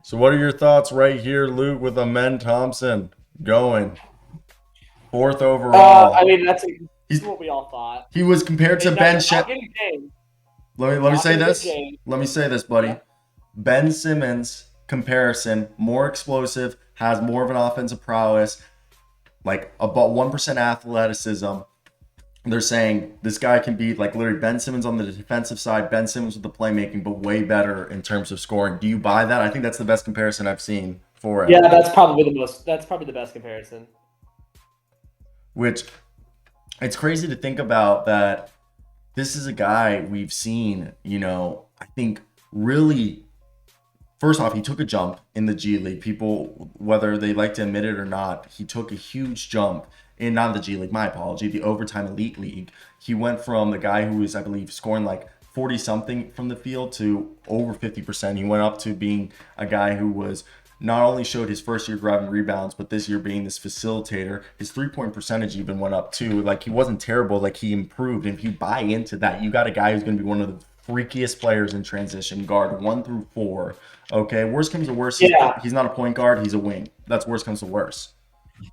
So what are your thoughts right here, Luke, with Amen Thompson going fourth I overall? mean, He's what we all thought. he was compared to Now Ben you're Sh- not getting James. let You're me not say going to get this. James. Let me say this, buddy. Yep. Ben Simmons comparison, more explosive, has more of an offensive prowess, like about 1% athleticism. They're saying this guy can be like literally Ben Simmons on the defensive side, Ben Simmons with the playmaking, but way better in terms of scoring. Do you buy that? I think that's the best comparison I've seen for Yeah, him. that's probably the best comparison. Which it's crazy to think about that this is a guy we've seen, I think really first off, he took a jump in the G League. People, whether they like to admit it or not, he took a huge jump in not the G League, my apology, the overtime elite league. He went from the guy who was, I believe, scoring like 40 something from the field to over 50%. He went up to being a guy who was not only showed his first year grabbing rebounds, but this year being this facilitator. His 3-point percentage even went up too. Like he wasn't terrible, like he improved. And if you buy into that, you got a guy who's going to be one of the freakiest players in transition, guard 1 through 4. Okay, worst comes to worst, Yeah, he's not a point guard, he's a wing. That's worst comes to worst.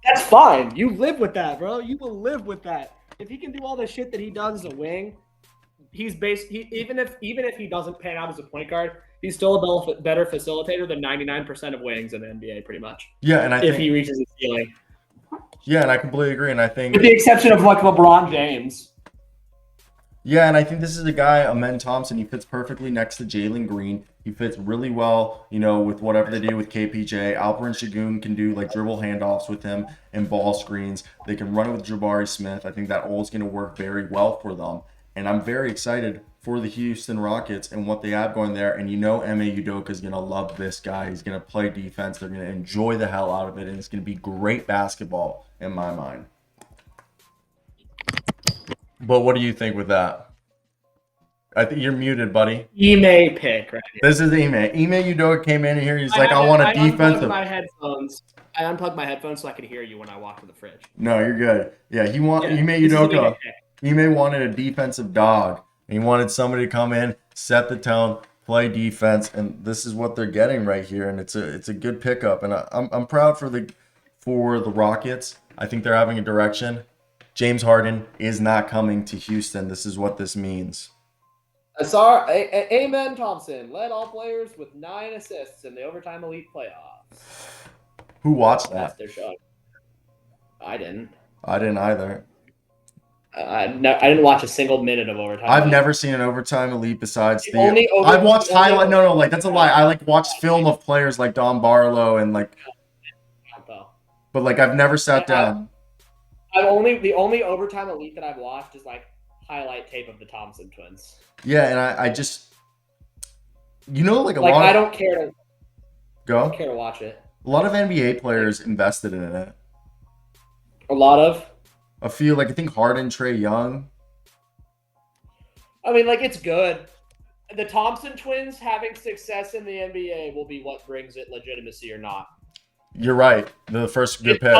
that's fine. You live with that, bro. You will live with that. If he can do all the shit that he does as a wing, even if he doesn't pan out as a point guard, he's still a better facilitator than 99% of wings in the NBA, pretty much. Yeah, and if he reaches his ceiling. Yeah, and I completely agree. And I think with the exception of like LeBron James. Yeah, and I think this is a guy, Amen Thompson. He fits perfectly next to Jalen Green. He fits really well, with whatever they do with KPJ. Alperen Şengün can do like dribble handoffs with him and ball screens. They can run it with Jabari Smith. I think that all is going to work very well for them. And I'm very excited for the Houston Rockets and what they have going there. And Ime Udoka is going to love this guy. He's going to play defense. They're going to enjoy the hell out of it. And it's going to be great basketball in my mind. But what do you think with that? I think you're muted, buddy. Ime pick, right? This is Ime. Ime Udoka came in here. He's like, I want a defensive. I unplugged my headphones so I could hear you when I walked to the fridge. No, you're good. Yeah, Ime Udoka. Ime wanted a defensive dog. He wanted somebody to come in, set the tone, play defense, and this is what they're getting right here. And it's a good pickup. And I'm proud for the Rockets. I think they're having a direction. James Harden is not coming to Houston. This is what this means. Amen Thompson led all players with 9 assists in the overtime elite playoffs. Who watched that? That's their shot. I didn't. I didn't either. I didn't watch a single minute of overtime. I've never seen an overtime elite besides I've watched highlight. No, like that's a lie. I like watched film of players like Don Barlow and like. But like I've never sat down. The only overtime elite that I've watched is like highlight tape of the Thompson twins. Yeah, and I just like I don't care to go. I don't care to watch it. A lot of NBA players invested in it. A lot of. I feel like I think Harden, Trae Young. I mean, like it's good. The Thompson twins having success in the NBA will be what brings it legitimacy or not. You're right. The first good pick.